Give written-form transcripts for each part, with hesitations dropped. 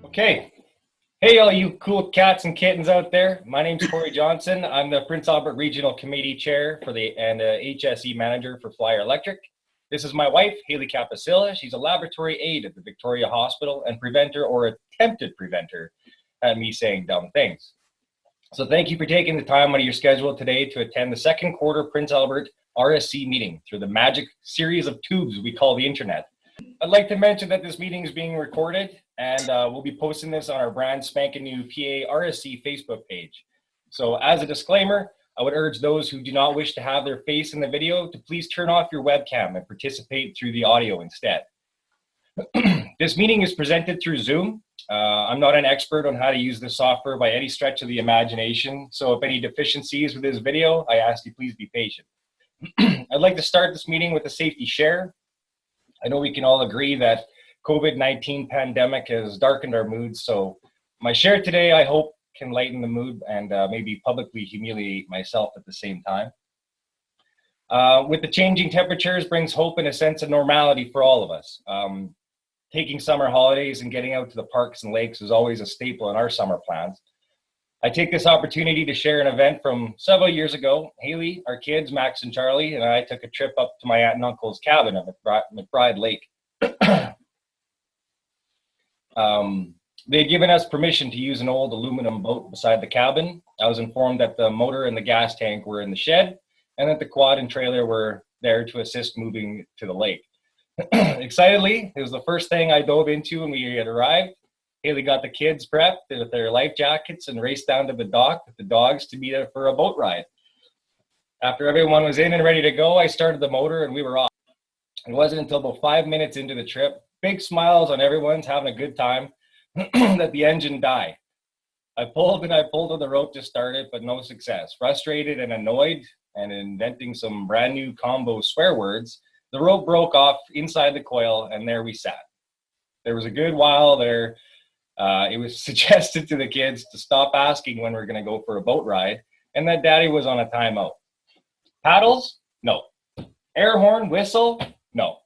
Okay. Hey, all you cool cats and kittens out there. My name's Corey Johnson. I'm the Prince Albert Regional Committee Chair and HSE Manager for Flyer Electric. This is my wife, Haley Capicilla. She's a laboratory aide at the Victoria Hospital and preventer or attempted preventer at me saying dumb things. So thank you for taking the time out of your schedule today to attend the second quarter Prince Albert RSC meeting through the magic series of tubes we call the internet. I'd like to mention that this meeting is being recorded and we'll be posting this on our brand spanking new PA RSC Facebook page. So as a disclaimer, I would urge those who do not wish to have their face in the video to please turn off your webcam and participate through the audio instead. This meeting is presented through Zoom. I'm not an expert on how to use this software by any stretch of the imagination. So if any deficiencies with this video, I ask you please be patient. I'd like to start this meeting with a safety share. I know we can all agree that COVID-19 pandemic has darkened our moods, so my share today, I hope, can lighten the mood and maybe publicly humiliate myself at the same time. With the changing temperatures brings hope and a sense of normality for all of us. Taking summer holidays and getting out to the parks and lakes is always a staple in our summer plans. I take this opportunity to share an event from several years ago. Haley, our kids, Max and Charlie, and I took a trip up to my aunt and uncle's cabin at McBride Lake. They had given us permission to use an old aluminum boat beside the cabin. I was informed that the motor and the gas tank were in the shed and that the quad and trailer were there to assist moving to the lake. Excitedly, it was the first thing I dove into when we had arrived. Haley got the kids prepped with their life jackets and raced down to the dock with the dogs to be there for a boat ride. After everyone was in and ready to go, I started the motor and we were off. It wasn't until about 5 minutes into the trip, big smiles on everyone's having a good time, that the engine died. I pulled on the rope to start it, but no success. Frustrated and annoyed and inventing some brand new combo swear words, the rope broke off inside the coil and there we sat. There was a good while there. It was suggested to the kids to stop asking when we're going to go for a boat ride and that daddy was on a timeout. Paddles? No. Air horn, whistle? No.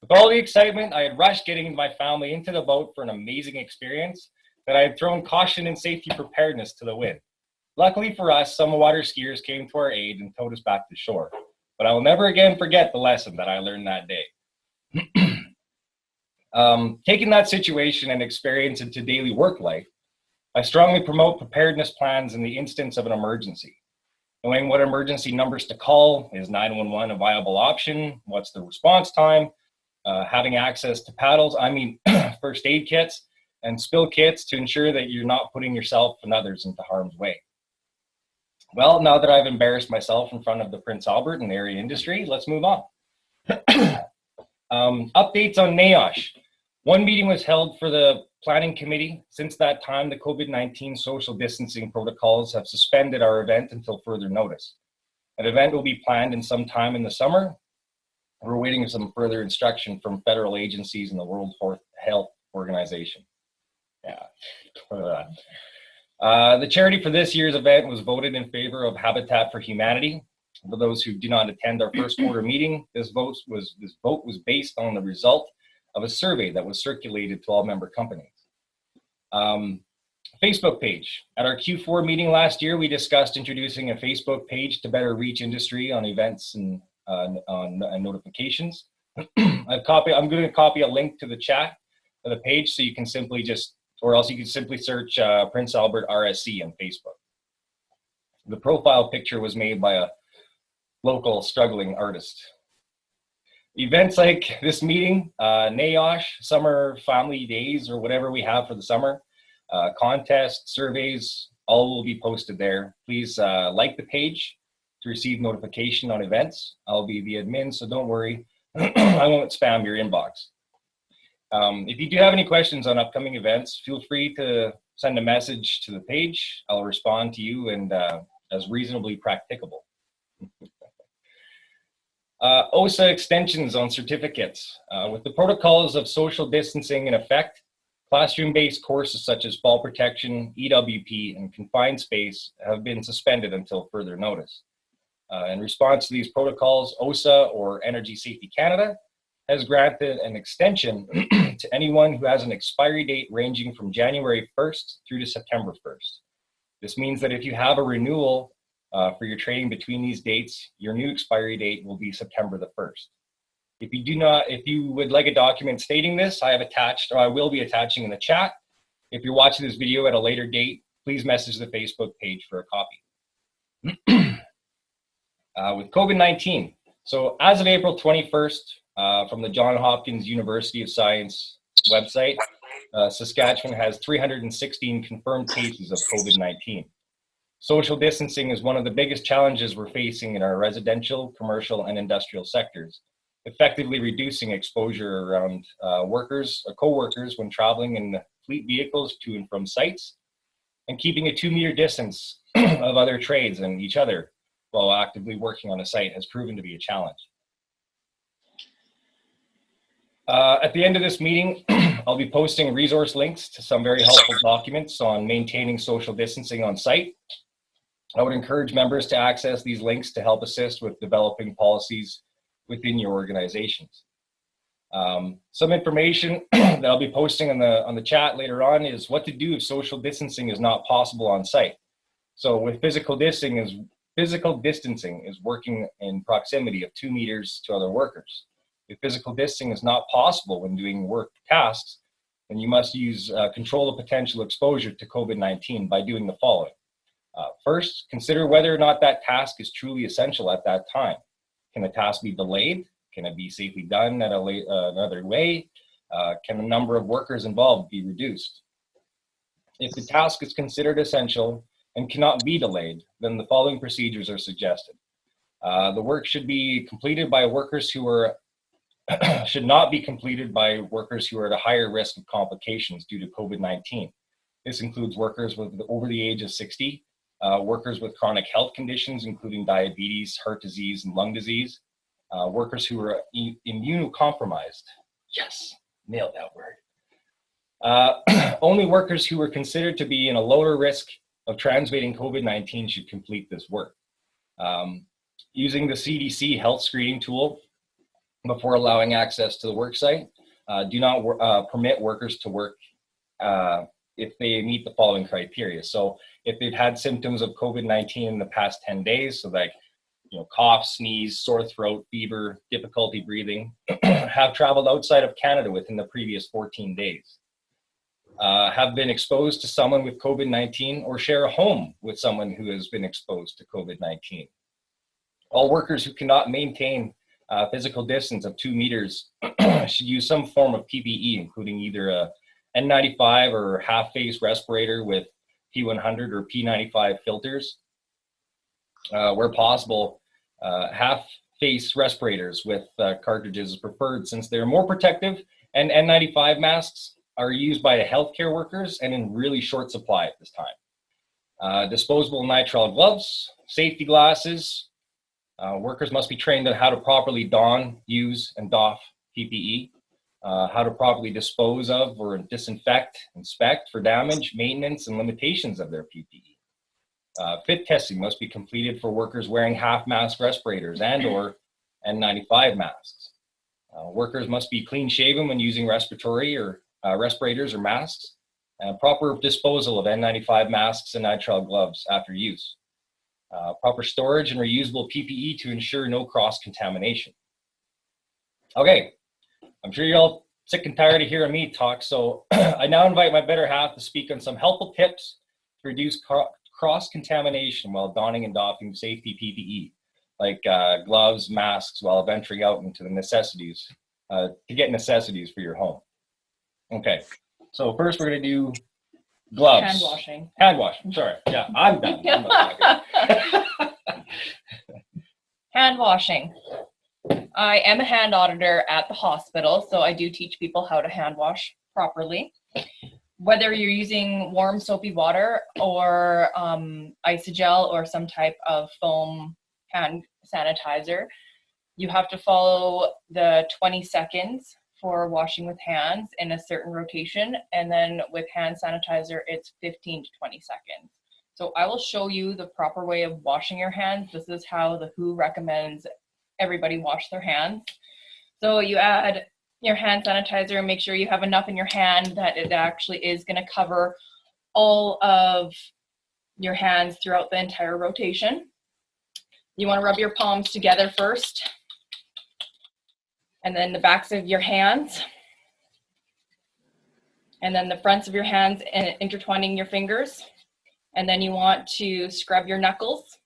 With all the excitement, I had rushed getting my family into the boat for an amazing experience that I had thrown caution and safety preparedness to the wind. Luckily for us, some water skiers came to our aid and towed us back to shore. But I will never again forget the lesson that I learned that day. Taking that situation and experience into daily work life, I strongly promote preparedness plans in the instance of an emergency. Knowing what emergency numbers to call, is 911 a viable option? What's the response time? Having access to paddles, first aid kits and spill kits to ensure that you're not putting yourself and others into harm's way. Well, now that I've embarrassed myself in front of the Prince Albert and area industry, let's move on. Updates on NAOSH. One meeting was held for the planning committee. Since that time, the COVID-19 social distancing protocols have suspended our event until further notice. An event will be planned in some time in the summer. We're waiting for some further instruction from federal agencies and the World Health Organization. The charity for this year's event was voted in favor of Habitat for Humanity. For those who do not attend our first quarter meeting, this vote was based on the result of a survey that was circulated to all member companies. Facebook page. At our Q4 meeting last year, we discussed introducing a Facebook page to better reach industry on events and on notifications. I'm going to copy a link to the chat of the page so you can simply search Prince Albert RSC on Facebook. The profile picture was made by a local struggling artist. Events like this meeting, NAOSH, summer family days, or whatever we have for the summer, contests, surveys, all will be posted there. Please like the page to receive notification on events. I'll be the admin, so don't worry. I won't spam your inbox. If you do have any questions on upcoming events, feel free to send a message to the page. I'll respond to you and as reasonably practicable. OSA extensions on certificates. With the protocols of social distancing in effect, classroom-based courses such as fall protection, EWP, and confined space have been suspended until further notice. In response to these protocols, OSA, or Energy Safety Canada, has granted an extension to anyone who has an expiry date ranging from January 1st through to September 1st. This means that if you have a renewal for your trading between these dates, your new expiry date will be September the 1st. If you would like a document stating this, I will be attaching in the chat. If you're watching this video at a later date, please message the Facebook page for a copy. With COVID-19, so as of April 21st, from the Johns Hopkins University of Science website, Saskatchewan has 316 confirmed cases of COVID-19. Social distancing is one of the biggest challenges we're facing in our residential, commercial, and industrial sectors, effectively reducing exposure around co-workers when traveling in fleet vehicles to and from sites, and keeping a 2-meter distance of other trades and each other while actively working on a site has proven to be a challenge. At the end of this meeting, I'll be posting resource links to some very helpful documents on maintaining social distancing on site. I would encourage members to access these links to help assist with developing policies within your organizations. Some information that I'll be posting on the chat later on is what to do if social distancing is not possible on site. So with physical distancing is working in proximity of 2 meters to other workers. If physical distancing is not possible when doing work tasks, then you must control the potential exposure to COVID-19 by doing the following. First, consider whether or not that task is truly essential at that time. Can the task be delayed? Can it be safely done at another way? Can the number of workers involved be reduced? If the task is considered essential and cannot be delayed, then the following procedures are suggested. The work should be completed by workers who are should not be completed by workers who are at a higher risk of complications due to COVID-19. This includes workers over the age of 60, workers with chronic health conditions, including diabetes, heart disease, and lung disease, workers who are immunocompromised. Yes, nailed that word. Only workers who are considered to be in a lower risk of transmitting COVID-19 should complete this work. Using the CDC health screening tool before allowing access to the work site, do not permit workers to work if they meet the following criteria. So if they've had symptoms of COVID-19 in the past 10 days, so like cough, sneeze, sore throat, fever, difficulty breathing, have traveled outside of Canada within the previous 14 days, have been exposed to someone with COVID-19 or share a home with someone who has been exposed to COVID-19. All workers who cannot maintain physical distance of 2 meters should use some form of PPE, including either a N95 or half-face respirator with P100 or P95 filters. Where possible, half-face respirators with cartridges is preferred since they're more protective, and N95 masks are used by the healthcare workers and in really short supply at this time. Disposable nitrile gloves, safety glasses. Workers must be trained on how to properly don, use, and doff PPE, how to properly dispose of or disinfect, inspect for damage, maintenance, and limitations of their PPE. Fit testing must be completed for workers wearing half-mask respirators and or N95 masks. Workers must be clean-shaven when using respirators or masks, and proper disposal of N95 masks and nitrile gloves after use. Proper storage and reusable PPE to ensure no cross-contamination. Okay, I'm sure you're all sick and tired of hearing me talk, so I now invite my better half to speak on some helpful tips to reduce cross-contamination while donning and doffing safety PPE, like gloves, masks, while venturing out into the necessities, to get necessities for your home. Okay, so first we're gonna do gloves. Hand washing. Hand washing, sorry. Yeah, I'm done. I'm not talking. Hand washing. I am a hand auditor at the hospital, so I do teach people how to hand wash properly. Whether you're using warm soapy water or isogel or some type of foam hand sanitizer, you have to follow the 20 seconds for washing with hands in a certain rotation, and then with hand sanitizer it's 15 to 20 seconds. So I will show you the proper way of washing your hands. This is how the WHO recommends everybody wash their hands. So you add your hand sanitizer and make sure you have enough in your hand that it actually is going to cover all of your hands throughout the entire rotation. You want to rub your palms together first, and then the backs of your hands, and then the fronts of your hands, and intertwining your fingers. And then you want to scrub your knuckles,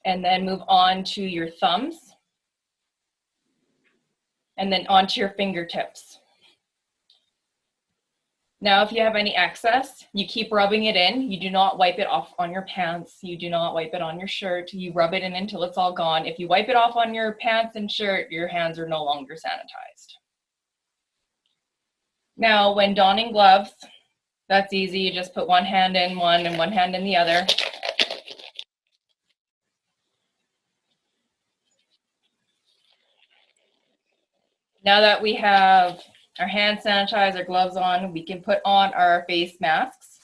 and then move on to your thumbs, and then onto your fingertips. Now, if you have any excess, you keep rubbing it in. You do not wipe it off on your pants. You do not wipe it on your shirt. You rub it in until it's all gone. If you wipe it off on your pants and shirt, your hands are no longer sanitized. Now, when donning gloves, that's easy. You just put one hand in one and one hand in the other. Now that we have our hand sanitizer, gloves on, we can put on our face masks.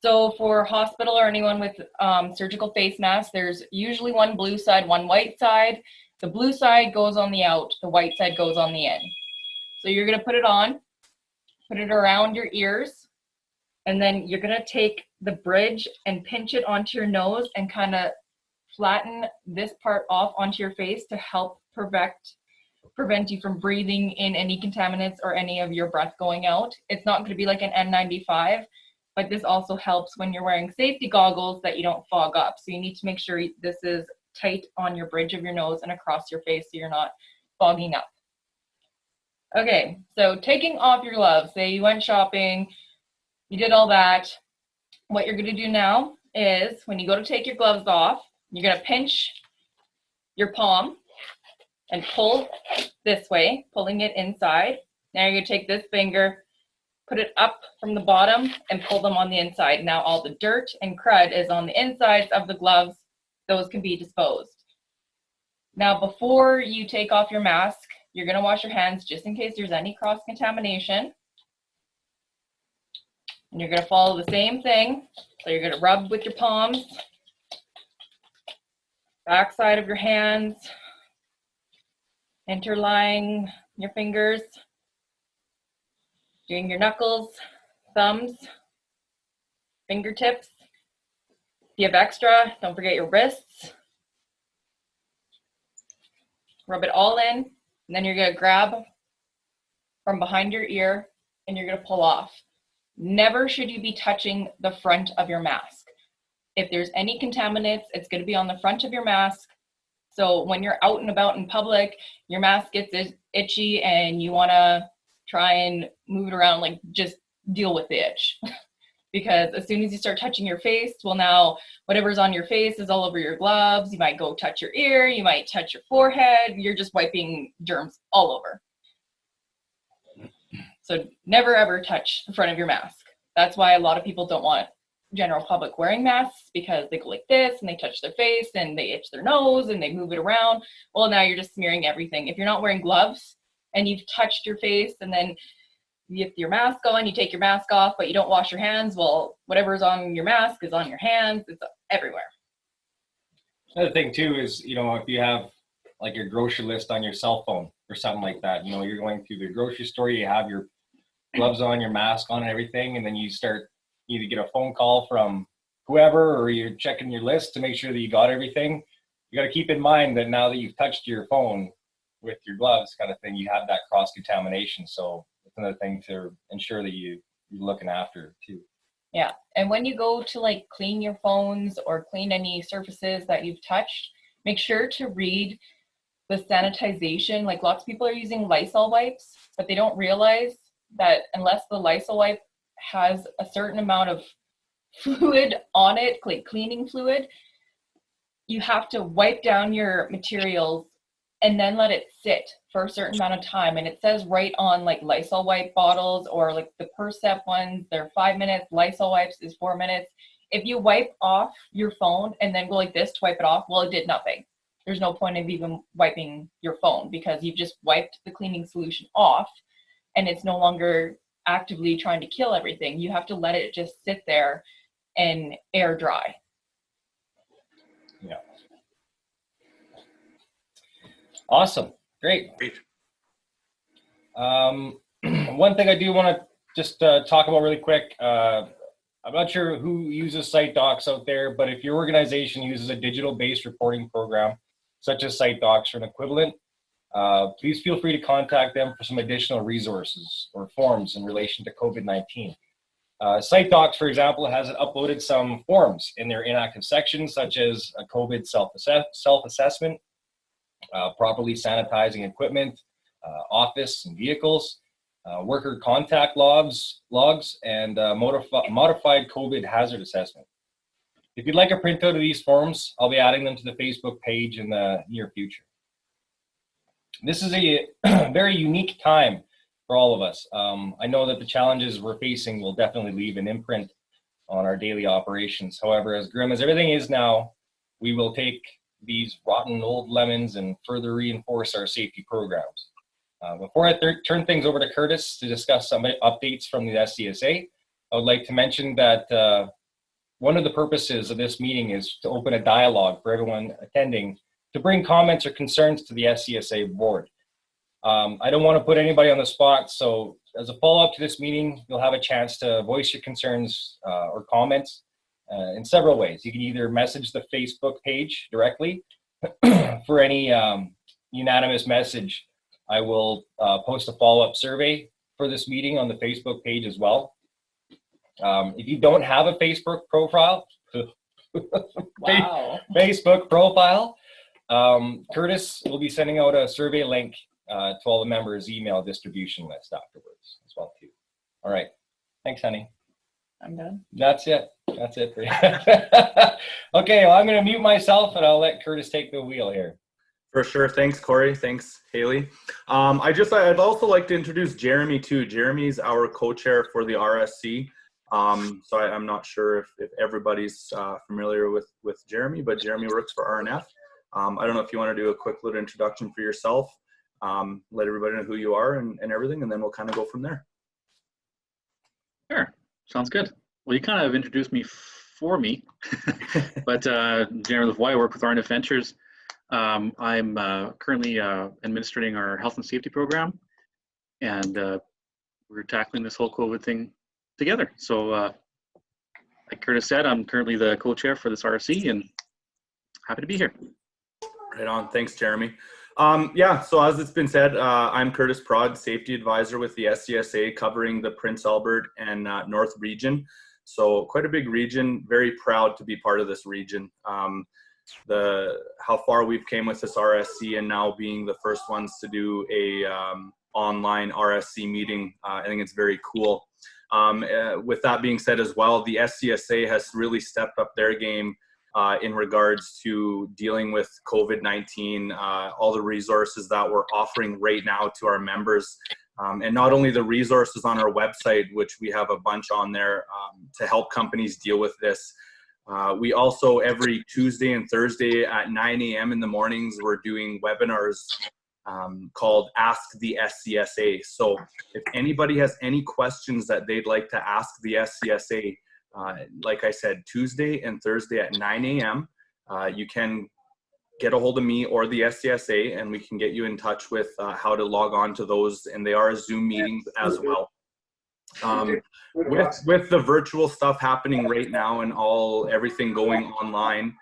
So for hospital or anyone with surgical face masks, there's usually one blue side, one white side. The blue side goes on the out, the white side goes on the in. So you're gonna put it on, put it around your ears, and then you're gonna take the bridge and pinch it onto your nose and kind of flatten this part off onto your face to help prevent you from breathing in any contaminants or any of your breath going out. It's not going to be like an N95, but this also helps when you're wearing safety goggles that you don't fog up. So you need to make sure this is tight on your bridge of your nose and across your face so you're not fogging up. Okay, so taking off your gloves, say you went shopping, you did all that. What you're going to do now is when you go to take your gloves off, you're going to pinch your palm and pull this way, pulling it inside. Now you're gonna take this finger, put it up from the bottom and pull them on the inside. Now all the dirt and crud is on the insides of the gloves. Those can be disposed. Now before you take off your mask, you're gonna wash your hands just in case there's any cross-contamination. And you're gonna follow the same thing. So you're gonna rub with your palms, back side of your hands, interlying your fingers, doing your knuckles, thumbs, fingertips. If you have extra, don't forget your wrists. Rub it all in, and then you're gonna grab from behind your ear and you're gonna pull off. Never should you be touching the front of your mask. If there's any contaminants, it's gonna be on the front of your mask. So when you're out and about in public, your mask gets itchy and you wanna try and move it around, like just deal with the itch. Because as soon as you start touching your face, well now whatever's on your face is all over your gloves. You might go touch your ear, you might touch your forehead. You're just wiping germs all over. So never ever touch the front of your mask. That's why a lot of people don't want general public wearing masks, because they go like this and they touch their face and they itch their nose and they move it around. Well, now you're just smearing everything. If you're not wearing gloves and you've touched your face and then you have your mask on, you take your mask off, but you don't wash your hands, well, whatever's on your mask is on your hands. It's everywhere. Another thing too is, if you have like your grocery list on your cell phone or something like that, you're going through the grocery store, you have your gloves on, your mask on and everything, and then you start either get a phone call from whoever or you're checking your list to make sure that you got everything. You got to keep in mind that now that you've touched your phone with your gloves kind of thing, you have that cross-contamination. So it's another thing to ensure that you're looking after too. Yeah, and when you go to like clean your phones or clean any surfaces that you've touched, make sure to read the sanitization. Like lots of people are using Lysol wipes, but they don't realize that unless the Lysol wipe has a certain amount of fluid on it, like cleaning fluid, you have to wipe down your materials and then let it sit for a certain amount of time. And it says right on like Lysol wipe bottles or like the Percep ones, they're 5 minutes, Lysol wipes is 4 minutes. If you wipe off your phone and then go like this to wipe it off, well, it did nothing. There's no point of even wiping your phone because you've just wiped the cleaning solution off and it's no longer actively trying to kill everything. You have to let it just sit there and air dry. Yeah. Awesome. Great. One thing I do want to just talk about really quick. I'm not sure who uses Site Docs out there, but if your organization uses a digital-based reporting program, such as Site Docs or an equivalent, please feel free to contact them for some additional resources or forms in relation to COVID-19. Site Docs, for example, has uploaded some forms in their inactive sections, such as a COVID self-assessment, properly sanitizing equipment, office and vehicles, worker contact logs, and modified COVID hazard assessment. If you'd like a printout of these forms, I'll be adding them to the Facebook page in the near future. This is a very unique time for all of us. I know that the challenges we're facing will definitely leave an imprint on our daily operations. However, as grim as everything is now, we will take these rotten old lemons and further reinforce our safety programs. Before I turn things over to Curtis to discuss some updates from the SCSA, I would like to mention that one of the purposes of this meeting is to open a dialogue for everyone attending to bring comments or concerns to the SCSA board. I don't want to put anybody on the spot, so as a follow-up to this meeting, you'll have a chance to voice your concerns or comments in several ways. You can either message the Facebook page directly for any unanimous message. I will post a follow-up survey for this meeting on the Facebook page as well. If you don't have a Facebook profile, Wow. Facebook profile, Curtis will be sending out a survey link to all the members' email distribution list afterwards as well too. All right, thanks, honey. I'm done. That's it. That's it for you. Okay, well, I'm going to mute myself and I'll let Curtis take the wheel here. For sure. Thanks, Corey. Thanks, Haley. I'd also like to introduce Jeremy too. Jeremy's our co-chair for the RSC. So I'm not sure if everybody's familiar with Jeremy, but Jeremy works for RNF. I don't know if you want to do a quick little introduction for yourself, let everybody know who you are and everything, and then we'll kind of go from there. Sure. Sounds good. Well, you kind of introduced me for me, but Jeremy LaVoy, I work with RNF Ventures. I'm currently administrating our health and safety program, and we're tackling this whole COVID thing together. So like Curtis said, I'm currently the co-chair for this RSC and happy to be here. Right on. Thanks, Jeremy. Yeah, so as it's been said, I'm Curtis Prod, safety advisor with the SCSA, covering the Prince Albert and North region. So quite a big region, very proud to be part of this region. How far we've came with this RSC and now being the first ones to do a online RSC meeting, I think it's very cool. With that being said as well, the SCSA has really stepped up their game in regards to dealing with COVID-19, all the resources that we're offering right now to our members. And not only the resources on our website, which we have a bunch on there to help companies deal with this. We also, every Tuesday and Thursday at 9 a.m. in the mornings, we're doing webinars called Ask the SCSA. So if anybody has any questions that they'd like to ask the SCSA, like I said, Tuesday and Thursday at 9 a.m., you can get a hold of me or the SCSA, and we can get you in touch with how to log on to those. And they are Zoom meetings as well. With the virtual stuff happening right now and everything going online,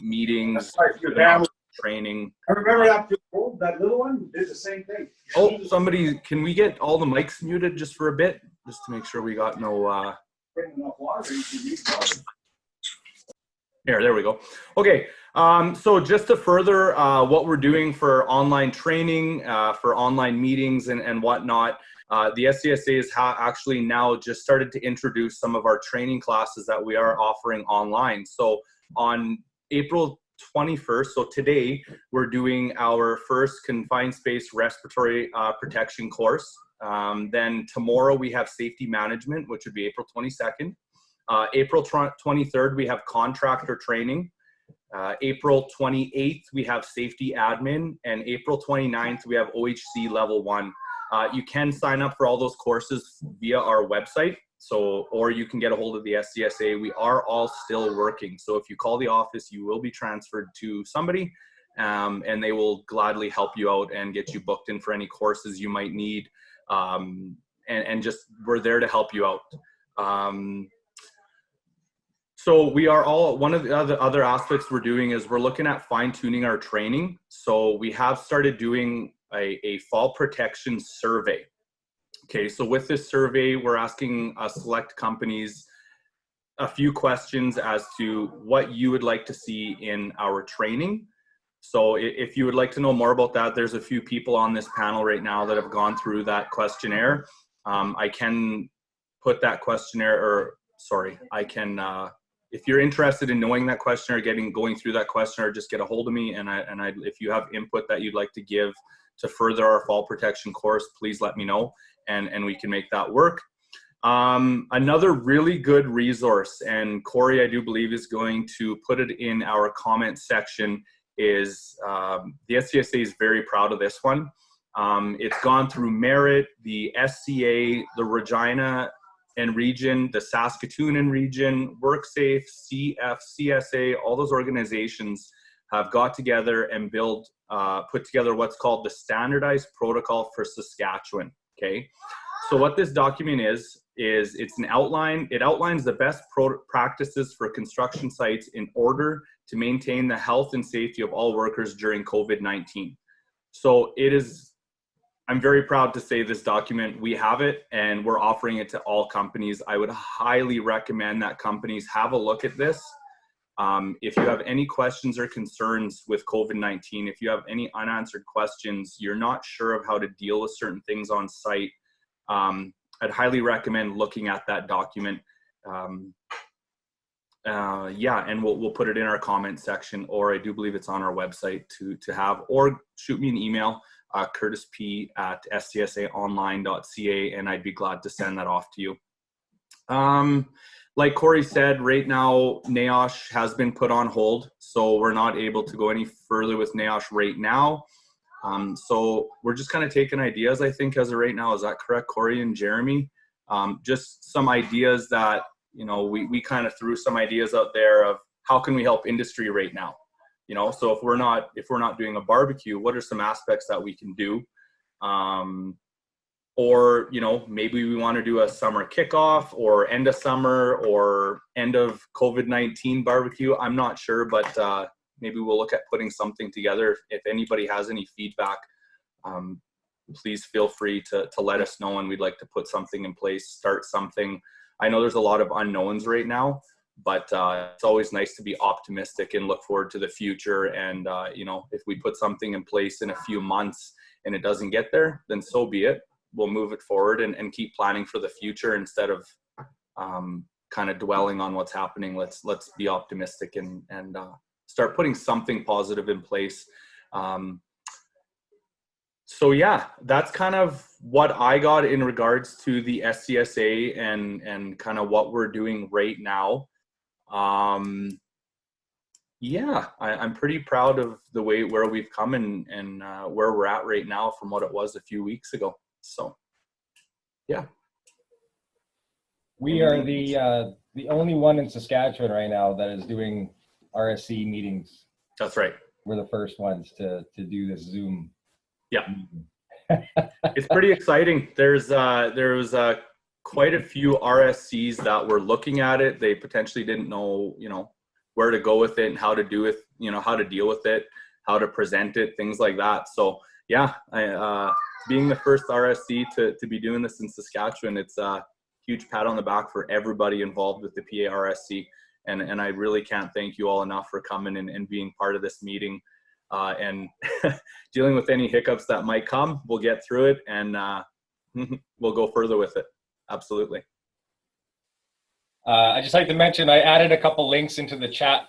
meetings, training. I remember that little one did the same thing. Oh, can we get all the mics muted just for a bit, just to make sure we got no. There we go. Okay, so just to further what we're doing for online training, for online meetings and whatnot, the SCSA has actually now just started to introduce some of our training classes that we are offering online. So on April 21st, so today, we're doing our first confined space respiratory protection course. Then tomorrow we have safety management, which would be April 22nd. April 23rd, we have contractor training. April 28th, we have safety admin. And April 29th, we have OHC level 1. You can sign up for all those courses via our website. Or you can get a hold of the SCSA. We are all still working. So if you call the office, you will be transferred to somebody and they will gladly help you out and get you booked in for any courses you might need. And just, we're there to help you out. So we are all, one of the other aspects we're doing is we're looking at fine tuning our training. So we have started doing a fall protection survey. Okay, so with this survey, we're asking select companies a few questions as to what you would like to see in our training. So if you would like to know more about that, there's a few people on this panel right now that have gone through that questionnaire. I can put that questionnaire, or sorry, I can, if you're interested in knowing that questionnaire, going through that questionnaire, just get a hold of me. And if you have input that you'd like to give to further our fall protection course, please let me know, and we can make that work. Another really good resource, and Corey, I do believe, is going to put it in our comment section, is the SCSA is very proud of this one. It's gone through Merit, the SCA, the Regina and region, the Saskatoon and region, WorkSafe, CSA, all those organizations have got together and put together what's called the Standardized Protocol for Saskatchewan. Okay, so what this document is it's an outline. It outlines the best practices for construction sites in order to maintain the health and safety of all workers during COVID-19. So it is, I'm very proud to say this document, we have it and we're offering it to all companies. I would highly recommend that companies have a look at this. If you have any questions or concerns with COVID-19, if you have any unanswered questions, you're not sure of how to deal with certain things on site, I'd highly recommend looking at that document. Yeah, and we'll put it in our comment section, or I do believe it's on our website to have, or shoot me an email, curtisp@scsaonline.ca, and I'd be glad to send that off to you. Like Corey said, right now, NAOSH has been put on hold, so we're not able to go any further with NAOSH right now. So we're just kind of taking ideas, I think, as of right now. Is that correct, Corey and Jeremy? Just some ideas that, you know, we kind of threw some ideas out there of how can we help industry right now? You know, so if we're not doing a barbecue, what are some aspects that we can do? Or, you know, maybe we want to do a summer kickoff or end of summer or end of COVID-19 barbecue. I'm not sure, but maybe we'll look at putting something together. If anybody has any feedback, please feel free to let us know, and we'd like to put something in place, start something. I know there's a lot of unknowns right now, but it's always nice to be optimistic and look forward to the future. And, you know, if we put something in place in a few months and it doesn't get there, then so be it. We'll move it forward and keep planning for the future instead of kind of dwelling on what's happening. Let's be optimistic and start putting something positive in place. So yeah, that's kind of what I got in regards to the SCSA and kind of what we're doing right now. Yeah, I'm pretty proud of the where we've come and where we're at right now from what it was a few weeks ago. So yeah. We are the only one in Saskatchewan right now that is doing RSC meetings. That's right. We're the first ones to do this Zoom. Yeah. It's pretty exciting. There was quite a few RSCs that were looking at it. They potentially didn't know, you know, where to go with it and how to do it, you know, how to deal with it, how to present it, things like that. So yeah, being the first RSC to be doing this in Saskatchewan, it's a huge pat on the back for everybody involved with the PA RSC. And I really can't thank you all enough for coming and being part of this meeting. And dealing with any hiccups that might come, we'll get through it and we'll go further with it. Absolutely. I just like to mention, I added a couple links into the chat.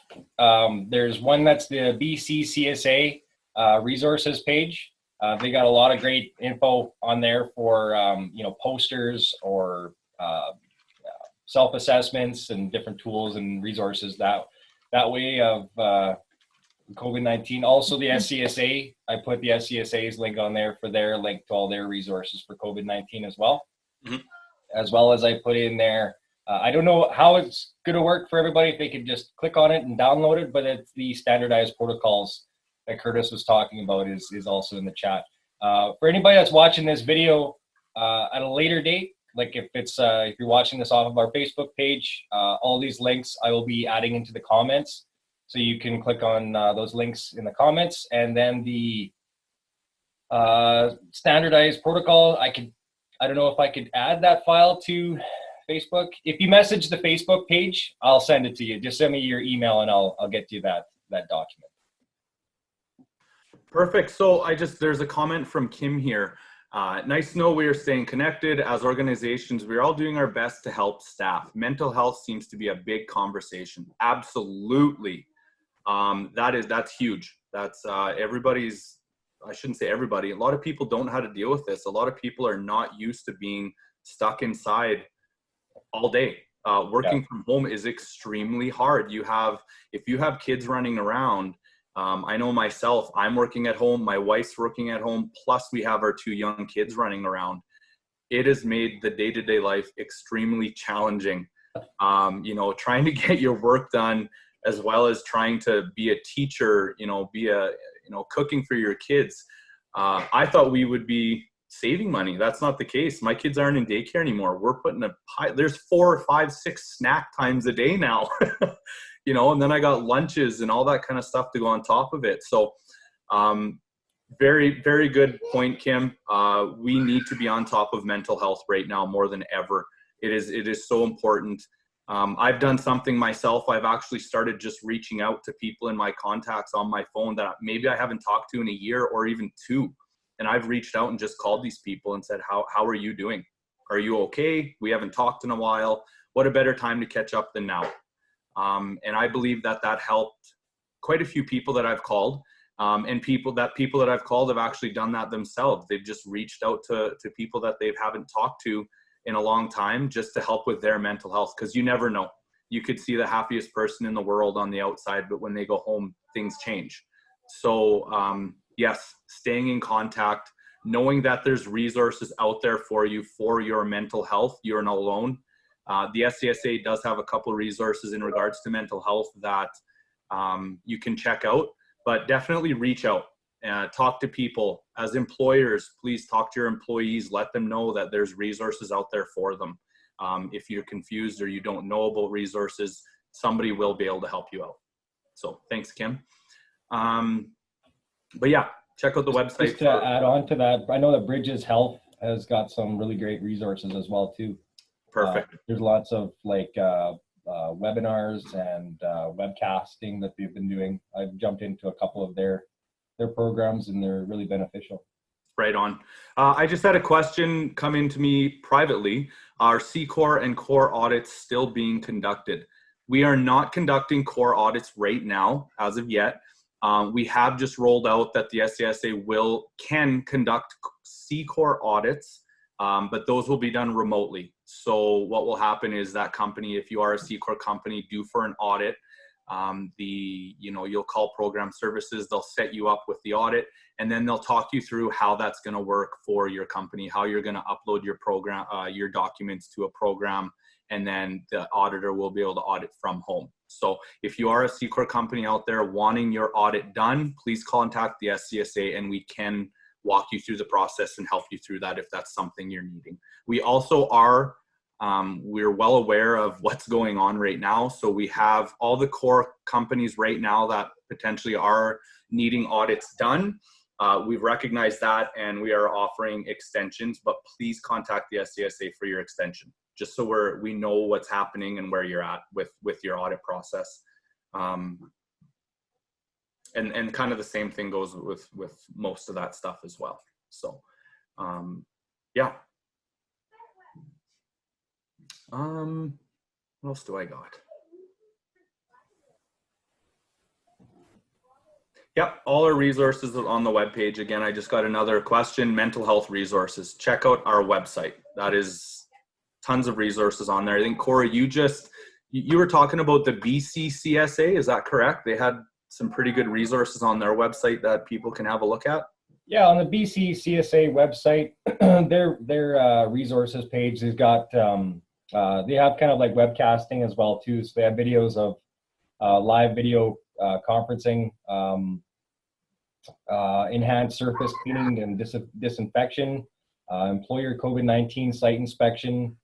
There's one that's the BC CSA resources page. They got a lot of great info on there for, you know, posters or self-assessments and different tools and resources that way of COVID-19. Also the SCSA, I put the SCSA's link on there for their link to all their resources for COVID-19 as well. Mm-hmm. As well as I put in there, I don't know how it's going to work for everybody, if they could just click on it and download it, but it's the standardized protocols that Curtis was talking about is also in the chat. For anybody that's watching this video at a later date, like if you're watching this off of our Facebook page, all these links I will be adding into the comments. So you can click on those links in the comments, and then the standardized protocol, I don't know if I could add that file to Facebook. If you message the Facebook page, I'll send it to you. Just send me your email and I'll get you that document. Perfect. So there's a comment from Kim here. Nice to know we are staying connected. As organizations, we're all doing our best to help staff. Mental health seems to be a big conversation. Absolutely. That's huge. That's everybody's, I shouldn't say everybody. A lot of people don't know how to deal with this. A lot of people are not used to being stuck inside all day. Working from home is extremely hard. If you have kids running around, I know myself, I'm working at home, my wife's working at home, plus we have our 2 young kids running around. It has made the day-to-day life extremely challenging. Trying to get your work done, as well as trying to be a teacher, cooking for your kids. I thought we would be saving money. That's not the case. My kids aren't in daycare anymore. We're putting there's 4, 5, 6 snack times a day now, and then I got lunches and all that kind of stuff to go on top of it. So very, very good point, Kim. We need to be on top of mental health right now more than ever. It is so important. I've done something myself. I've actually started just reaching out to people in my contacts on my phone that maybe I haven't talked to in a year or even 2. And I've reached out and just called these people and said, how are you doing? Are you okay? We haven't talked in a while. What a better time to catch up than now? And I believe that helped quite a few people that I've called. And people that I've called have actually done that themselves. They've just reached out to people that they haven't talked to in a long time, just to help with their mental health. Because you never know. You could see the happiest person in the world on the outside, but when they go home, things change. So yes, staying in contact, knowing that there's resources out there for you for your mental health. You're not alone. The SCSA does have a couple of resources in regards to mental health that you can check out, but definitely reach out. Talk to people. As employers, please talk to your employees. Let them know that there's resources out there for them. If you're confused or you don't know about resources, somebody will be able to help you out. So thanks, Kim. But yeah, check out the website. Just to add on to that, I know that Bridges Health has got some really great resources as well too. Perfect. There's lots of webinars and webcasting that they've been doing. I've jumped into a couple of their programs and they're really beneficial. Right on. I just had a question come into me privately. Are C-Core and Core audits still being conducted? We are not conducting Core audits right now as of yet. We have just rolled out that the SCSA can conduct C-Core audits, but those will be done remotely. So what will happen is that company, if you are a C-Core company, due for an audit, you'll call program services, they'll set you up with the audit, and then they'll talk you through how that's going to work for your company, how you're going to upload your program, your documents to a program, and then the auditor will be able to audit from home. So if you are a C-Core company out there wanting your audit done, please contact the SCSA and we can walk you through the process and help you through that if that's something you're needing. We also are we're well aware of what's going on right now. So we have all the core companies right now that potentially are needing audits done. We've recognized that and we are offering extensions, but please contact the SCSA for your extension, just so we know what's happening and where you're at with your audit process. And kind of the same thing goes with most of that stuff as well. So yeah. What else do I got? Yep, all our resources are on the webpage. Again, I just got another question, mental health resources. Check out our website. That is tons of resources on there. I think, Corey, you were talking about the SCSA, is that correct? They had some pretty good resources on their website that people can have a look at. Yeah, on the SCSA website, their resources page has got, they have kind of like webcasting as well too. So they have videos of live video conferencing. enhanced surface cleaning and disinfection, employer COVID-19 site inspection,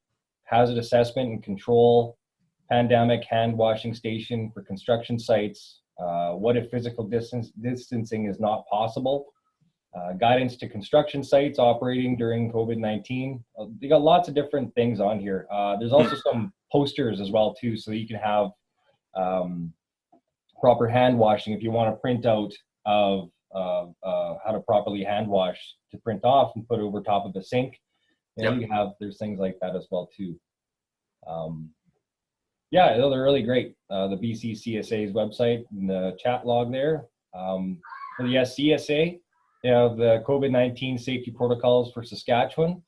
hazard assessment and control, pandemic hand washing station for construction sites, what if physical distancing is not possible, guidance to construction sites operating during COVID-19. They got lots of different things on here. There's also some posters as well too, so you can have proper hand washing if you want to print out of how to properly hand wash to print off and put over top of the sink. There's things like that as well too. Yeah, they're really great. The BCCSA's website and the chat log there. For the SCSA, the COVID-19 safety protocols for Saskatchewan,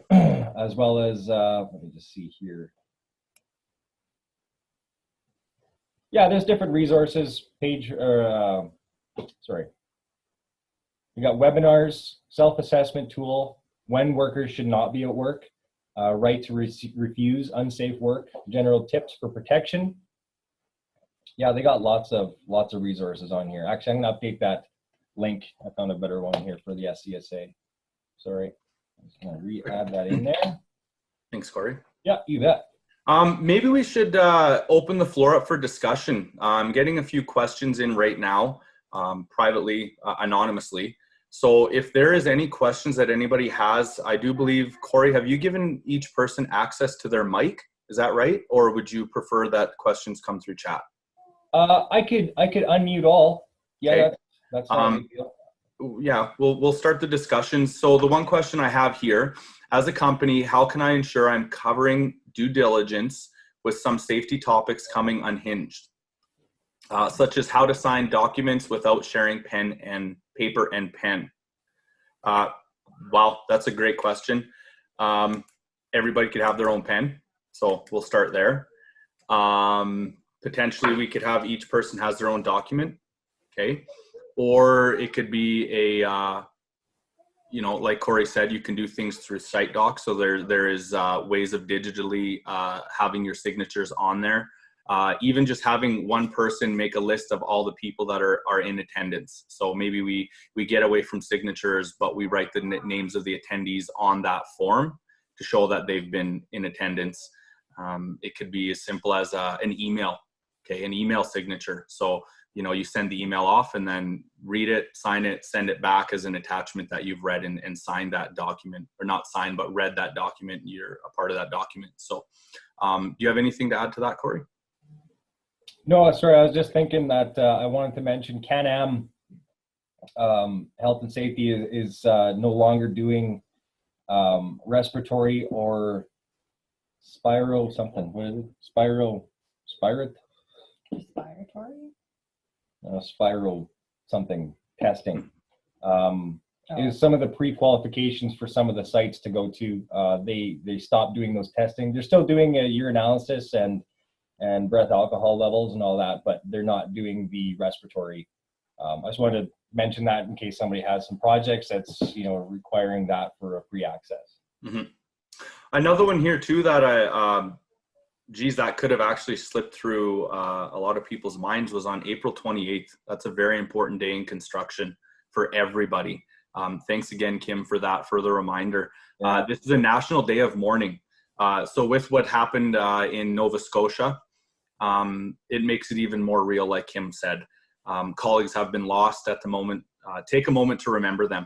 as well as, let me just see here. Yeah, there's different resources page, sorry. We got webinars, self-assessment tool, when workers should not be at work, right to refuse unsafe work, general tips for protection. Yeah, they got lots of resources on here. Actually, I'm gonna update that link. I found a better one here for the SCSA. Sorry, I'm just gonna re-add that in there. Thanks, Corey. Yeah, you bet. Maybe we should open the floor up for discussion. I'm getting a few questions in right now, privately, anonymously. So if there is any questions that anybody has, I do believe, Corey, have you given each person access to their mic? Is that right? Or would you prefer that questions come through chat? I could unmute all. Yeah, Okay. that's not a big deal. Yeah, we'll start the discussion. So the one question I have here, as a company, how can I ensure I'm covering due diligence with some safety topics coming unhinged, such as how to sign documents without sharing paper and pen? Wow, that's a great question. Everybody could have their own pen, so we'll start there. Potentially we could have each person has their own document, okay? Or it could be a, like Corey said, you can do things through site docs. So there is ways of digitally having your signatures on there. Even just having one person make a list of all the people that are in attendance. So maybe we get away from signatures, but we write the names of the attendees on that form to show that they've been in attendance. It could be as simple as an email, okay, an email signature. So you send the email off and then read it, sign it, send it back as an attachment that you've read and signed that document, or not signed, but read that document. You're a part of that document. So do you have anything to add to that, Corey? No, sorry, I was just thinking that I wanted to mention Can-Am Health and Safety is no longer doing respiratory or spiral something. What is it? Spiral something testing. Is some of the pre-qualifications for some of the sites to go to. They stopped doing those testing. They're still doing a urinalysis and breath alcohol levels and all that, but they're not doing the respiratory. I just wanted to mention that in case somebody has some projects that's requiring that for a free access. Mm-hmm. Another one here too that that could have actually slipped through a lot of people's minds was on April 28th. That's a very important day in construction for everybody. Thanks again, Kim, for that further reminder. Yeah. This is a national day of mourning. So with what happened in Nova Scotia, it makes it even more real, like Kim said. Colleagues have been lost at the moment. Take a moment to remember them.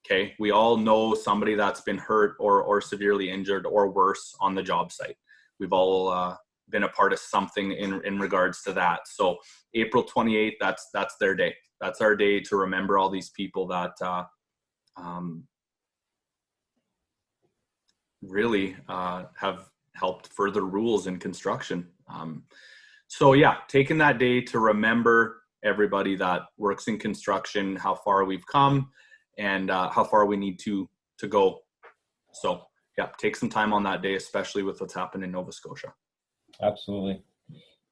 Okay, we all know somebody that's been hurt or severely injured or worse on the job site. We've all been a part of something in regards to that. So April 28th, that's their day. That's our day to remember all these people that really have helped further rules in construction. So yeah, taking that day to remember everybody that works in construction, how far we've come, and how far we need to go. So yeah, take some time on that day, especially with what's happened in Nova Scotia. Absolutely.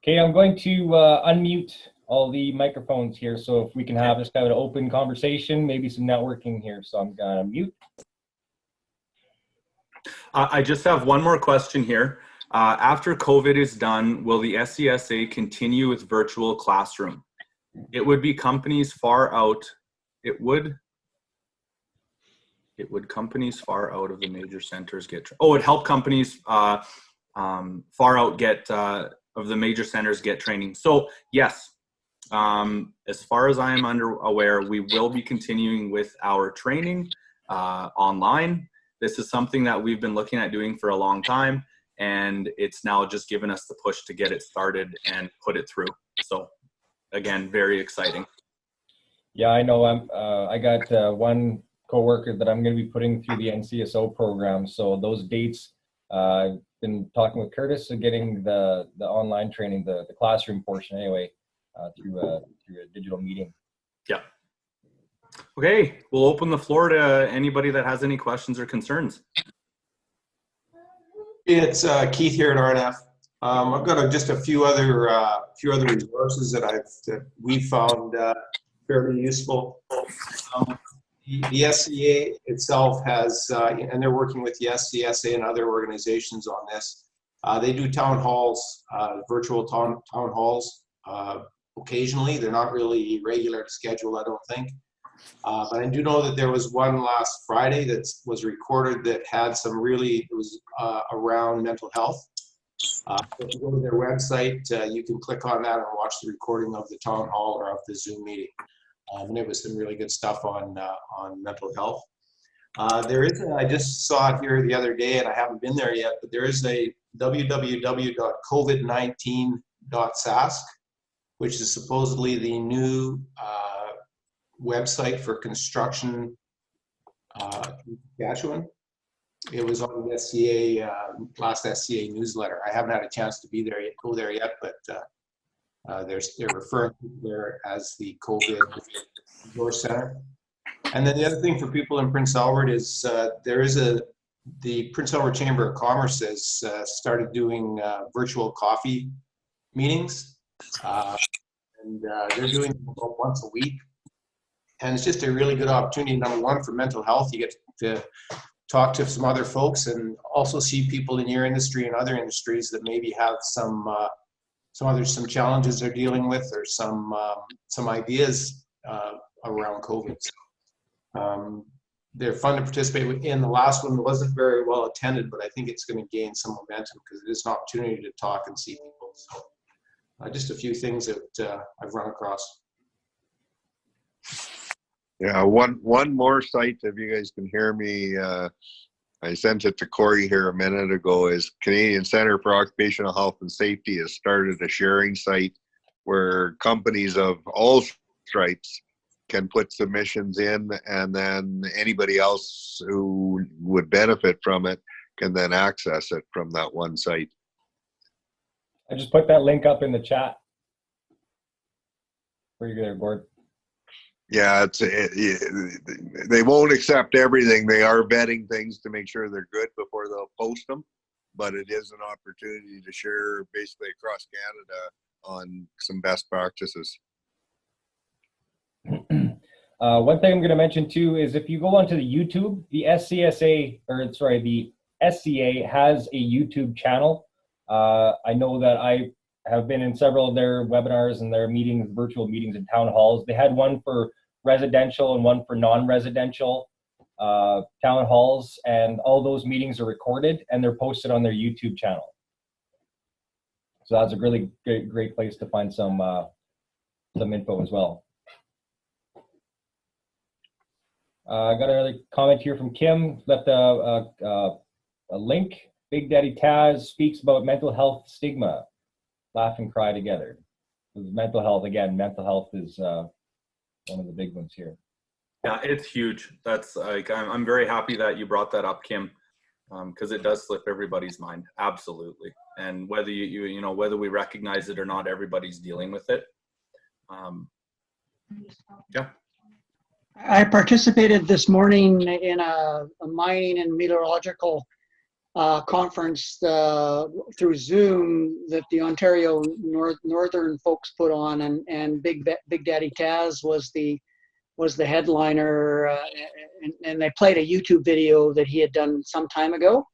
Okay, I'm going to unmute all the microphones here, so if we can have this kind of an open conversation, maybe some networking here. So I'm gonna mute. I just have one more question here. After COVID is done, will the SCSA continue with virtual classroom? It would be companies far out it would companies far out of the major centers get, oh, it helped companies far out get, of the major centers get training. So yes, as far as I am aware, we will be continuing with our training online. This is something that we've been looking at doing for a long time, and it's now just given us the push to get it started and put it through. So again, very exciting. Yeah, I know. I got one coworker that I'm going to be putting through the NCSO program. So those dates, I've been talking with Curtis of getting the online training, the classroom portion anyway, through a digital meeting. Yeah. Okay, we'll open the floor to anybody that has any questions or concerns. It's Keith here at RNF. I've got just a few other resources that we found fairly useful. The SCA itself has, and they're working with the SCSA and other organizations on this. They do town halls, virtual town halls occasionally. They're not really regular to schedule, I don't think. But I do know that there was one last Friday that was recorded that had some really, it was around mental health. If you go to their website, you can click on that and watch the recording of the town hall or of the Zoom meeting. And there was some really good stuff on mental health. There is, I just saw it here the other day and I haven't been there yet, but there is a www.covid19.sask, which is supposedly the new website for construction in Saskatchewan. It was on the SCA, last SCA newsletter. I haven't had a chance to go there yet, but they're referring to there as the COVID Resource Center. And then the other thing for people in Prince Albert is the Prince Albert Chamber of Commerce has started doing virtual coffee meetings. And they're doing them about once a week. And it's just a really good opportunity, number one, for mental health. You get to talk to some other folks and also see people in your industry and other industries that maybe have some challenges they're dealing with or some ideas around COVID. So, they're fun to participate in. The last one wasn't very well attended, but I think it's going to gain some momentum because it is an opportunity to talk and see people. So just a few things that I've run across. Yeah, one more site, if you guys can hear me, I sent it to Corey here a minute ago, is Canadian Centre for Occupational Health and Safety has started a sharing site where companies of all stripes can put submissions in, and then anybody else who would benefit from it can then access it from that one site. I just put that link up in the chat. Where you there, Gord? Yeah, they won't accept everything. They are vetting things to make sure they're good before they'll post them, but it is an opportunity to share basically across Canada on some best practices. One thing I'm going to mention too is if you go onto the YouTube, the the SCA has a YouTube channel. I know that I have been in several of their webinars and their meetings, virtual meetings and town halls. They had one for residential and one for non-residential town halls, and all those meetings are recorded and they're posted on their YouTube channel. So that's a really great place to find some info as well. I got another comment here from Kim. Left a link. Big Daddy Taz speaks about mental health stigma. Laugh and cry together. Mental health, again, mental health is one of the big ones here. Yeah, it's huge. That's like, I'm very happy that you brought that up, Kim, because it does slip everybody's mind. Absolutely. And whether you know, whether we recognize it or not, everybody's dealing with it. Yeah. I participated this morning in a mining and meteorological conference through Zoom that the Ontario Northern folks put on, and Big Daddy Taz was the headliner, and they played a YouTube video that he had done some time ago,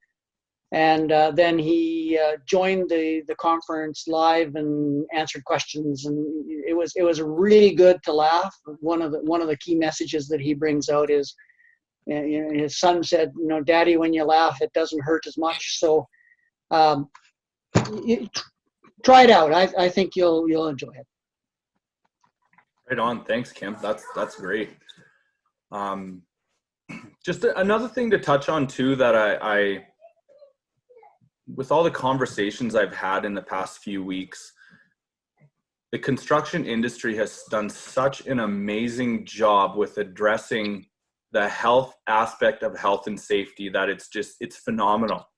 And then he joined the conference live and answered questions, and it was really good to laugh. One of the key messages that he brings out is, you know, his son said, you know, Daddy, when you laugh, it doesn't hurt as much. So try it out. I think you'll enjoy it. Right on. Thanks, Kim. That's great. Just another thing to touch on too, that I with all the conversations I've had in the past few weeks, the construction industry has done such an amazing job with addressing the health aspect of health and safety that it's phenomenal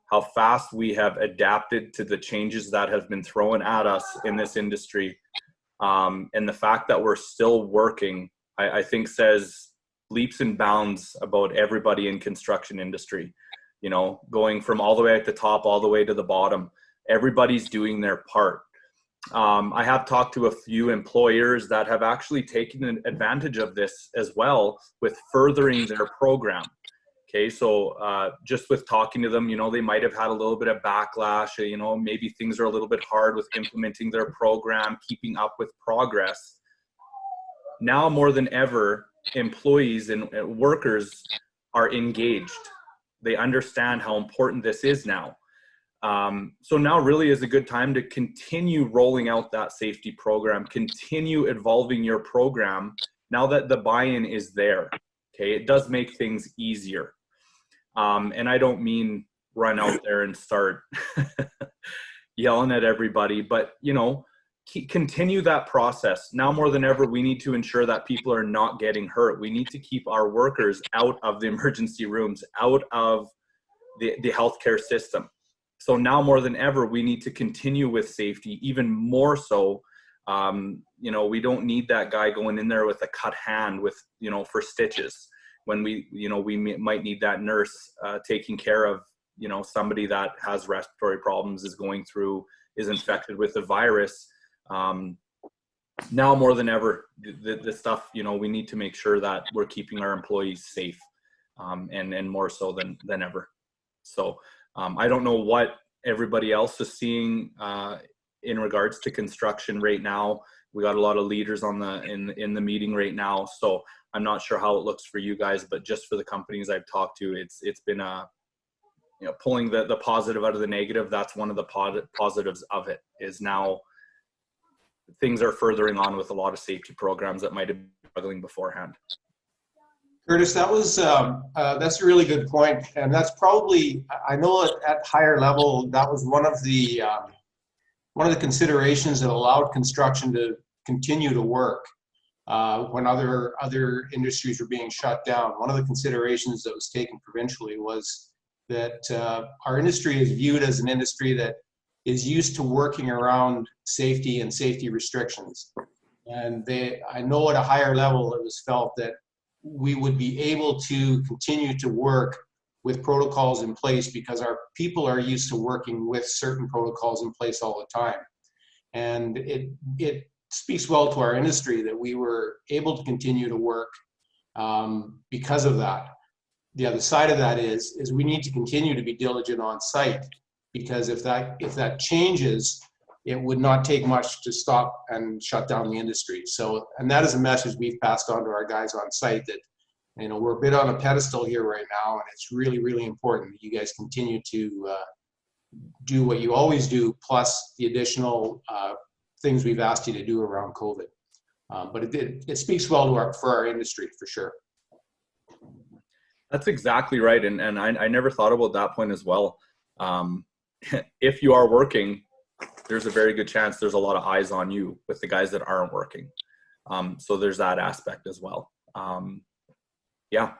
how fast we have adapted to the changes that have been thrown at us in this industry. And the fact that we're still working, I think says leaps and bounds about everybody in construction industry. You know, going from all the way at the top, all the way to the bottom, everybody's doing their part. I have talked to a few employers that have actually taken advantage of this as well with furthering their program. Okay, so just with talking to them, you know, they might have had a little bit of backlash, you know, maybe things are a little bit hard with implementing their program, keeping up with progress. Now more than ever, employees and workers are engaged. They understand how important this is now. So now really is a good time to continue rolling out that safety program, continue evolving your program now that the buy-in is there. Okay, it does make things easier. And I don't mean run out there and start yelling at everybody, but you know, continue that process. Now more than ever, we need to ensure that people are not getting hurt. We need to keep our workers out of the emergency rooms, out of the healthcare system. So now more than ever, we need to continue with safety, even more so. You know, we don't need that guy going in there with a cut hand with, you know, for stitches when we, you know, we might need that nurse taking care of, you know, somebody that has respiratory problems, is infected with the virus. Now more than ever, the stuff, you know, we need to make sure that we're keeping our employees safe, and more so than ever. So I don't know what everybody else is seeing in regards to construction right now. We got a lot of leaders on in the meeting right now, so I'm not sure how it looks for you guys, but just for the companies I've talked to, it's been you know, pulling the positive out of the negative. That's one of the positives of it, is now things are furthering on with a lot of safety programs that might have been struggling beforehand. Curtis, that was that's a really good point, and that's probably, I know at higher level that was one of the considerations that allowed construction to continue to work when other industries were being shut down. One of the considerations that was taken provincially was that our industry is viewed as an industry that is used to working around safety and safety restrictions, and I know at a higher level it was felt that we would be able to continue to work with protocols in place because our people are used to working with certain protocols in place all the time. And it speaks well to our industry that we were able to continue to work because of that. The other side of that is we need to continue to be diligent on site, because if that changes, it would not take much to stop and shut down the industry. So, and that is a message we've passed on to our guys on site, that, you know, we're a bit on a pedestal here right now, and it's really, really important that you guys continue to do what you always do, plus the additional things we've asked you to do around COVID. But it speaks well to for our industry, for sure. That's exactly right. And I never thought about that point as well. If you are working, there's a very good chance there's a lot of eyes on you with the guys that aren't working. So there's that aspect as well. Yeah,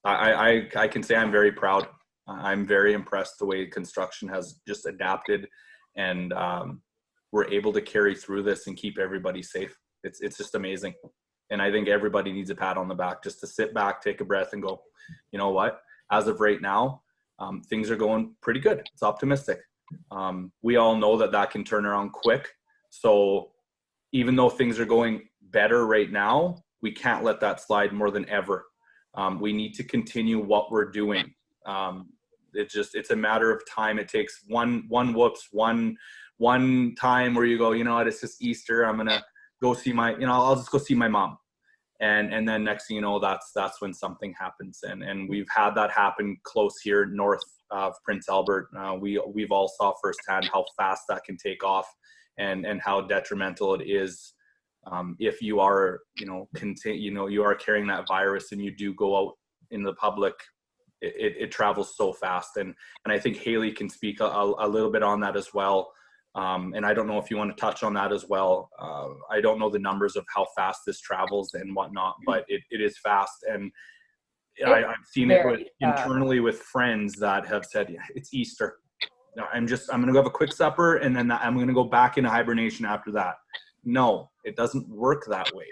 I can say I'm very proud. I'm very impressed the way construction has just adapted, and we're able to carry through this and keep everybody safe. It's just amazing. And I think everybody needs a pat on the back just to sit back, take a breath, and go, you know what? As of right now, things are going pretty good. It's optimistic. We all know that can turn around quick. So even though things are going better right now, we can't let that slide more than ever. We need to continue what we're doing. it's a matter of time. It takes one whoops, one time where you go, you know what, it's just Easter. I'm going to go see I'll just go see my mom. And then next thing you know, that's when something happens. And we've had that happen close here north of Prince Albert. We've all saw firsthand how fast that can take off and how detrimental it is. If you are, you are carrying that virus and you do go out in the public, it travels so fast. And I think Haley can speak a little bit on that as well. And I don't know if you want to touch on that as well. I don't know the numbers of how fast this travels and whatnot, but it is fast. And I've seen it internally with friends that have said, yeah, it's Easter. I'm going to go have a quick supper and then I'm going to go back into hibernation after that. No, it doesn't work that way.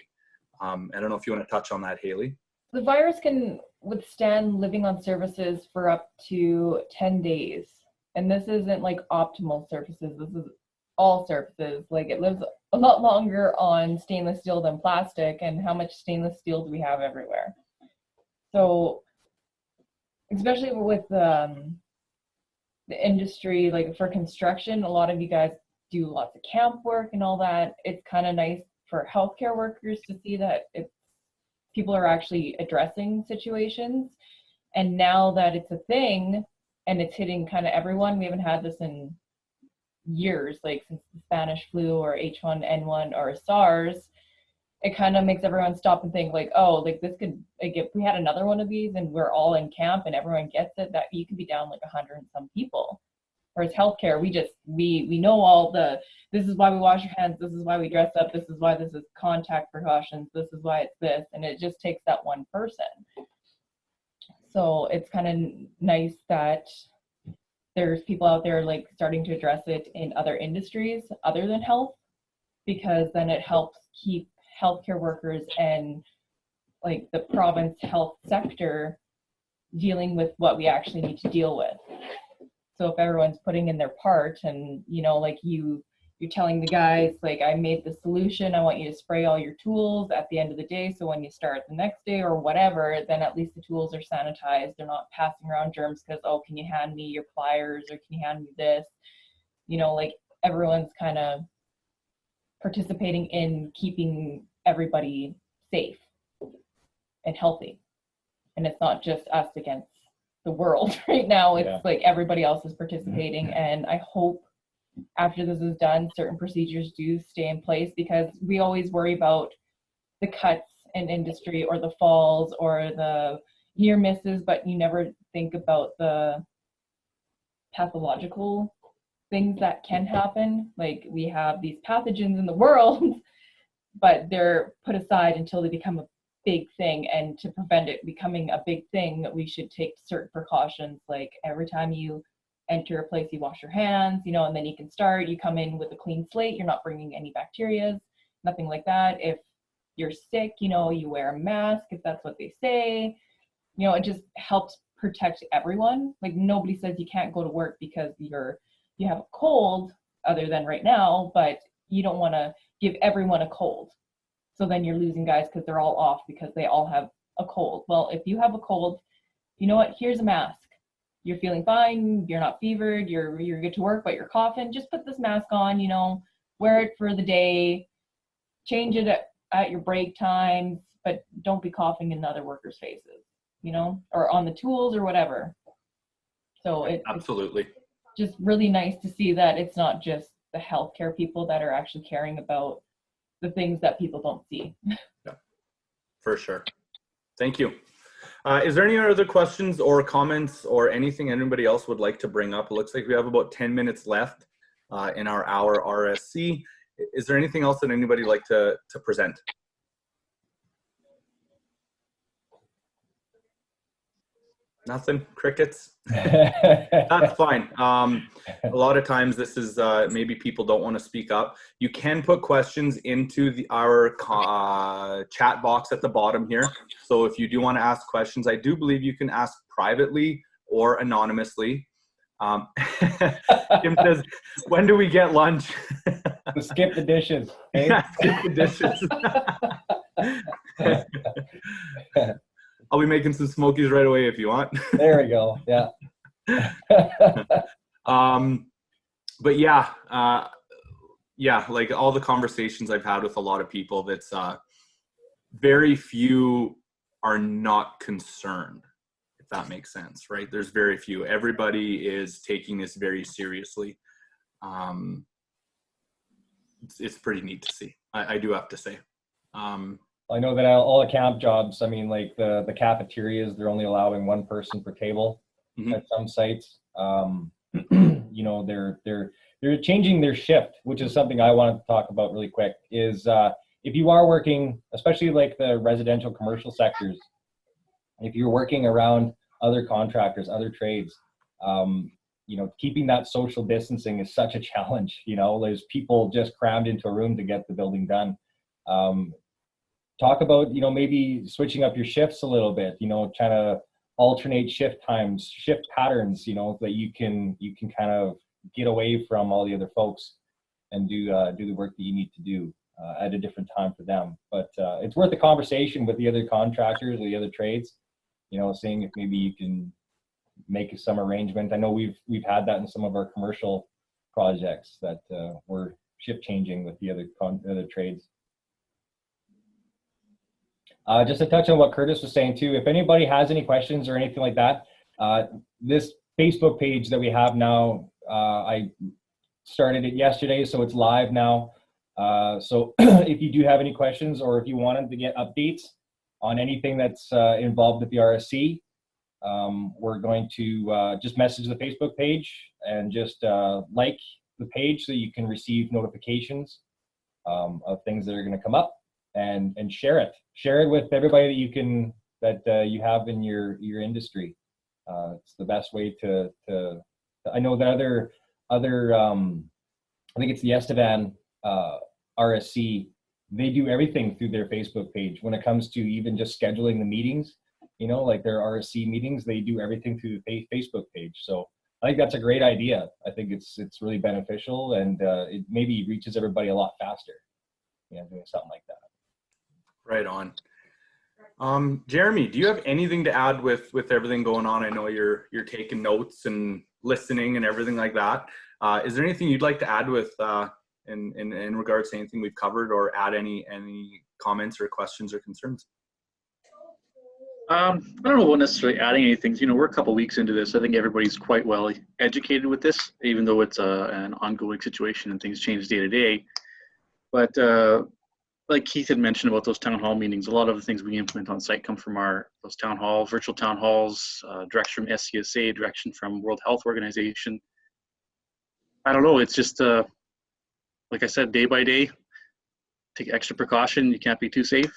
I don't know if you want to touch on that, Haley. The virus can withstand living on surfaces for up to 10 days. And this isn't like optimal surfaces. This is all surfaces. Like it lives a lot longer on stainless steel than plastic. And how much stainless steel do we have everywhere? So, especially with the industry, like for construction, a lot of you guys do lots of camp work and all that. It's kind of nice for healthcare workers to see that people are actually addressing situations. And now that it's a thing, and it's hitting kind of everyone. We haven't had this in years, like since the Spanish flu or H1N1 or SARS. It kind of makes everyone stop and think like, oh, like this could, like if we had another one of these and we're all in camp and everyone gets it, that you could be down like 100 and some people. Whereas healthcare, we know all this is why we wash our hands, this is why we dress up, this is why this is contact precautions, this is why it's this, and it just takes that one person. So it's kind of nice that there's people out there like starting to address it in other industries other than health, because then it helps keep healthcare workers and like the province health sector dealing with what we actually need to deal with. So if everyone's putting in their part and, like you're telling the guys, like, I made the solution, I want you to spray all your tools at the end of the day. So when you start the next day or whatever, then at least the tools are sanitized. They're not passing around germs because, oh, can you hand me your pliers or can you hand me this? Like everyone's kind of participating in keeping everybody safe and healthy. And it's not just us against the world right now. It's like everybody else is participating. And I hope after this is done, certain procedures do stay in place, because we always worry about the cuts in industry or the falls or the near misses, but you never think about the pathological things that can happen. Like we have these pathogens in the world, but they're put aside until they become a big thing. And to prevent it becoming a big thing, we should take certain precautions. Like every time you enter a place, you wash your hands, and then you can start. You come in with a clean slate. You're not bringing any bacteria, nothing like that. If you're sick, you wear a mask if that's what they say. It just helps protect everyone. Like nobody says you can't go to work because you have a cold, other than right now, but you don't want to give everyone a cold. So then you're losing guys because they're all off because they all have a cold. Well, if you have a cold, you know what? Here's a mask. You're feeling fine, you're not fevered, you're good to work, but you're coughing, just put this mask on, wear it for the day, change it at your break times, but don't be coughing in other workers' faces, or on the tools or whatever. So Absolutely. It's just really nice to see that it's not just the healthcare people that are actually caring about the things that people don't see. Yeah, for sure. Thank you. Is there any other questions or comments or anything anybody else would like to bring up? It looks like we have about 10 minutes left in our hour RSC. Is there anything else that anybody would like to present? Nothing? Crickets? That's fine. A lot of times this is maybe people don't want to speak up. You can put questions into our chat box at the bottom here. So if you do want to ask questions, I do believe you can ask privately or anonymously. Kim says, when do we get lunch? Skip the dishes. Okay? Yeah, skip the dishes. I'll be making some smokies right away if you want. There we go. Yeah. But yeah, like all the conversations I've had with a lot of people, that's very few are not concerned, if that makes sense, right? There's very few. Everybody is taking this very seriously. It's pretty neat to see. I do have to say. I know that all the camp jobs, I mean, like the cafeterias, they're only allowing one person per table at some sites. You know, they're changing their shift, which is something I wanted to talk about really quick. Is if you are working, especially like the residential commercial sectors, if you're working around other contractors, other trades, you know, keeping that social distancing is such a challenge. You know, there's people just crammed into a room to get the building done. Talk about, you know, maybe switching up your shifts a little bit, you know, trying to alternate shift times, shift patterns, you know, that you can kind of get away from all the other folks and do the work that you need to do at a different time for them. But it's worth a conversation with the other contractors or the other trades, you know, seeing if maybe you can make some arrangement. I know we've had that in some of our commercial projects that we're shift changing with the other trades. Just to touch on what Curtis was saying too, if anybody has any questions or anything like that, this Facebook page that we have now, I started it yesterday, so it's live now. So if you do have any questions or if you wanted to get updates on anything that's involved with the RSC, we're going to just message the Facebook page and just like the page so you can receive notifications of things that are going to come up, and share it with everybody that you have in your industry. It's the best way to I know that other I think it's the Estevan RSC, they do everything through their Facebook page when it comes to even just scheduling the meetings, you know, like their RSC meetings, they do everything through the Facebook page. So I think that's a great idea. I think it's really beneficial, and it maybe reaches everybody a lot faster, you know, doing something like that. Right on. Jeremy, do you have anything to add with everything going on? I know you're taking notes and listening and everything like that. Is there anything you'd like to add with in regards to anything we've covered, or add any comments or questions or concerns? I don't know about necessarily adding anything. You know, we're a couple weeks into this. I think everybody's quite well educated with this, even though it's an ongoing situation and things change day to day. But like Keith had mentioned about those town hall meetings, a lot of the things we implement on site come from those town halls, virtual town halls, direction from SCSA, direction from World Health Organization. I don't know. It's just like I said, day by day, take extra precaution. You can't be too safe.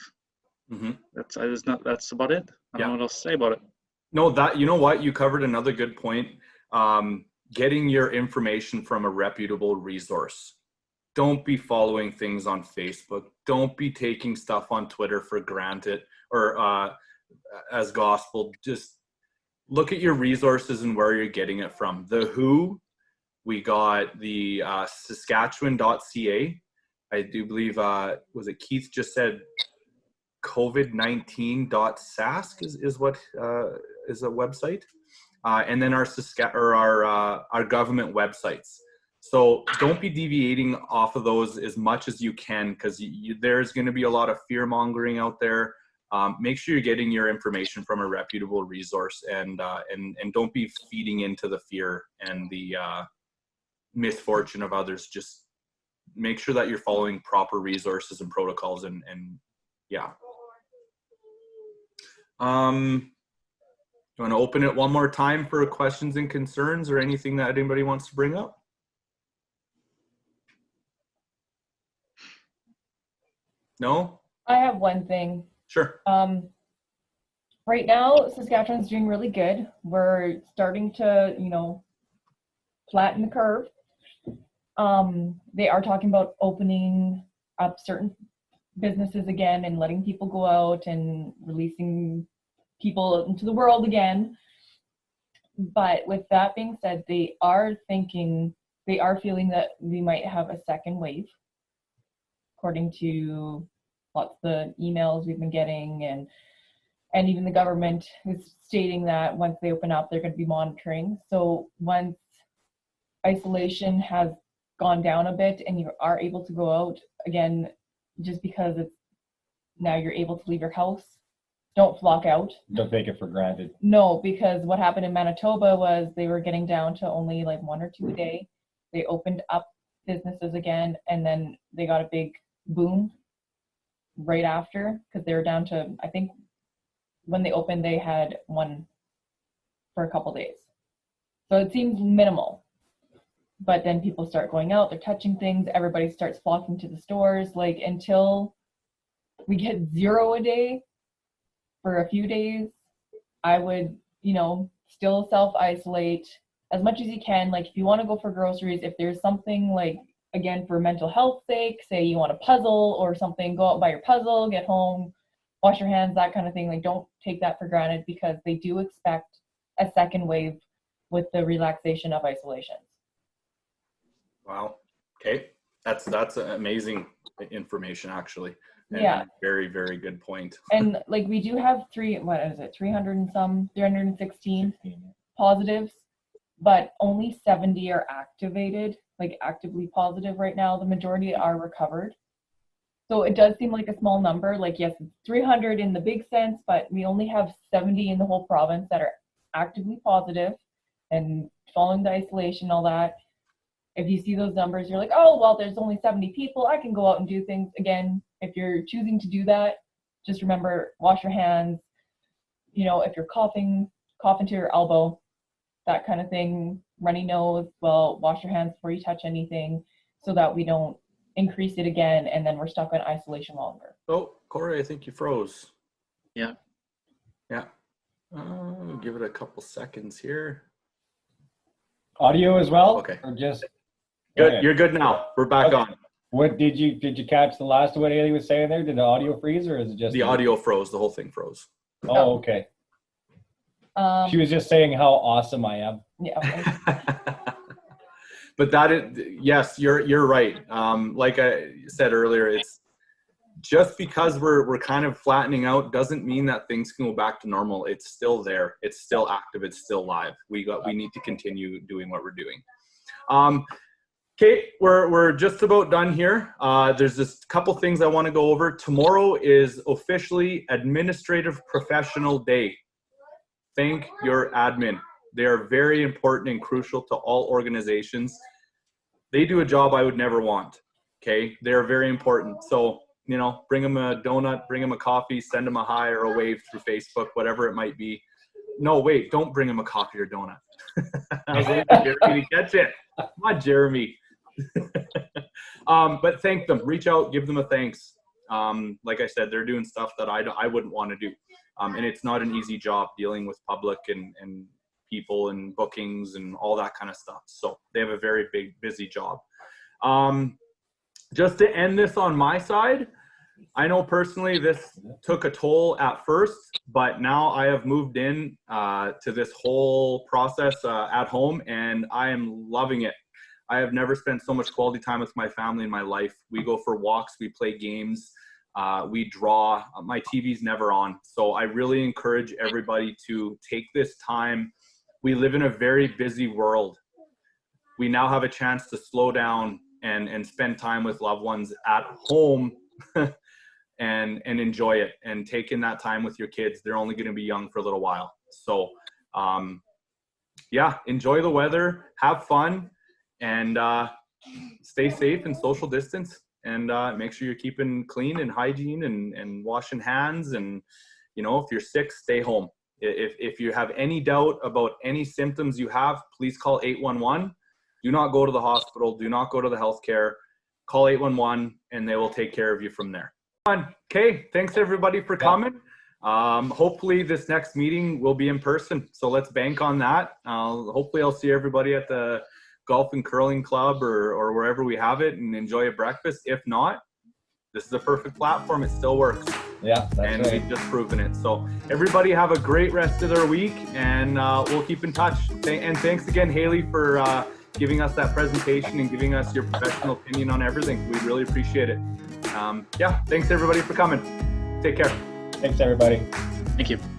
Mm-hmm. That's about it. I don't know what else to say about it. No, you know what? You covered another good point. Getting your information from a reputable resource. Don't be following things on Facebook. Don't be taking stuff on Twitter for granted or as gospel. Just look at your resources and where you're getting it from. The WHO, we got the Saskatchewan.ca. I do believe, was it Keith just said COVID-19.sask is what is a website. And then our government websites. So don't be deviating off of those as much as you can, because there's going to be a lot of fear mongering out there. Make sure you're getting your information from a reputable resource, and don't be feeding into the fear and the misfortune of others. Just make sure that you're following proper resources and protocols, and yeah. You want to open it one more time for questions and concerns or anything that anybody wants to bring up? No? I have one thing. Sure. Right now, Saskatchewan's doing really good. We're starting to, you know, flatten the curve. They are talking about opening up certain businesses again and letting people go out and releasing people into the world again. But with that being said, they are feeling that we might have a second wave, according to lots of the emails we've been getting. And And even the government is stating that once they open up, they're going to be monitoring. So once isolation has gone down a bit and you are able to go out again, just because it's now you're able to leave your house, don't flock out. Don't take it for granted. No, because what happened in Manitoba was they were getting down to only like 1 or 2 a day. They opened up businesses again, and then they got a big boom right after, because they were down to, I think when they opened, they had 1 for a couple days. So it seems minimal. But then people start going out, they're touching things, everybody starts flocking to the stores. Like, until we get 0 a day for a few days, I would, still self-isolate as much as you can. Like, if you want to go for groceries, if there's something like, again, for mental health sake, say you want a puzzle or something, go out, buy your puzzle, get home, wash your hands, that kind of thing. Like, don't take that for granted, because they do expect a second wave with the relaxation of isolation. Wow. Okay. That's amazing information, actually. And Yeah. Very, very good point. And like, we do have 316 positives, but only 70 are activated, like actively positive right now. The majority are recovered. So it does seem like a small number. Like, yes, it's 300 in the big sense, but we only have 70 in the whole province that are actively positive and following the isolation, all that. If you see those numbers, you're like, oh, well, there's only 70 people. I can go out and do things. Again, if you're choosing to do that, just remember, wash your hands. If you're coughing to your elbow, that kind of thing, runny nose, well, wash your hands before you touch anything, so that we don't increase it again and then we're stuck in isolation longer. Oh, Corey, I think you froze. Yeah. Yeah. Give it a couple seconds here. Audio as well? Okay. Or just Good. You're good now. We're back Okay. on. what did you catch the last of what Haley was saying there? Did the audio freeze, or is it just The audio froze. The whole thing froze. Oh, okay. She was just saying how awesome I am. Yeah. But that is, yes, you're right. Like I said earlier, it's just because we're kind of flattening out doesn't mean that things can go back to normal. It's still there. It's still active. It's still live. We need to continue doing what we're doing. Okay, we're just about done here. There's just a couple things I want to go over. Tomorrow is officially Administrative Professional Day. Thank your admin. They are very important and crucial to all organizations. They do a job I would never want. Okay, they're very important. So, bring them a donut, bring them a coffee, send them a hi or a wave through Facebook, whatever it might be. No, wait, don't bring them a coffee or donut. I was waiting for Jeremy to catch it. Come on, Jeremy. But thank them. Reach out, give them a thanks. Like I said, they're doing stuff that I wouldn't want to do. And it's not an easy job dealing with public and people and bookings and all that kind of stuff. So they have a very big, busy job. Just to end this on my side, I know personally this took a toll at first, but now I have moved in to this whole process at home, and I am loving it. I have never spent so much quality time with my family in my life. We go for walks, we play games, we draw. My TV's never on. So I really encourage everybody to take this time. We live in a very busy world. We now have a chance to slow down and spend time with loved ones at home and enjoy it, and take in that time with your kids. They're only going to be young for a little while. So yeah, enjoy the weather, have fun, and stay safe and social distance, and make sure you're keeping clean and hygiene and washing hands. And, if you're sick, stay home. If you have any doubt about any symptoms you have, please call 811. Do not go to the hospital. Do not go to the healthcare. Call 811 and they will take care of you from there. Okay, thanks everybody for coming. Hopefully this next meeting will be in person, so let's bank on that. Hopefully I'll see everybody at the golf and curling club or wherever we have it and enjoy a breakfast. If not, this is a perfect platform. It still works. Yeah, that's and right. we've just proven it. So everybody have a great rest of their week, and we'll keep in touch. And thanks again, Haley, for giving us that presentation and giving us your professional opinion on everything. We really appreciate it. Yeah, thanks everybody for coming. Take care. Thanks, everybody. Thank you.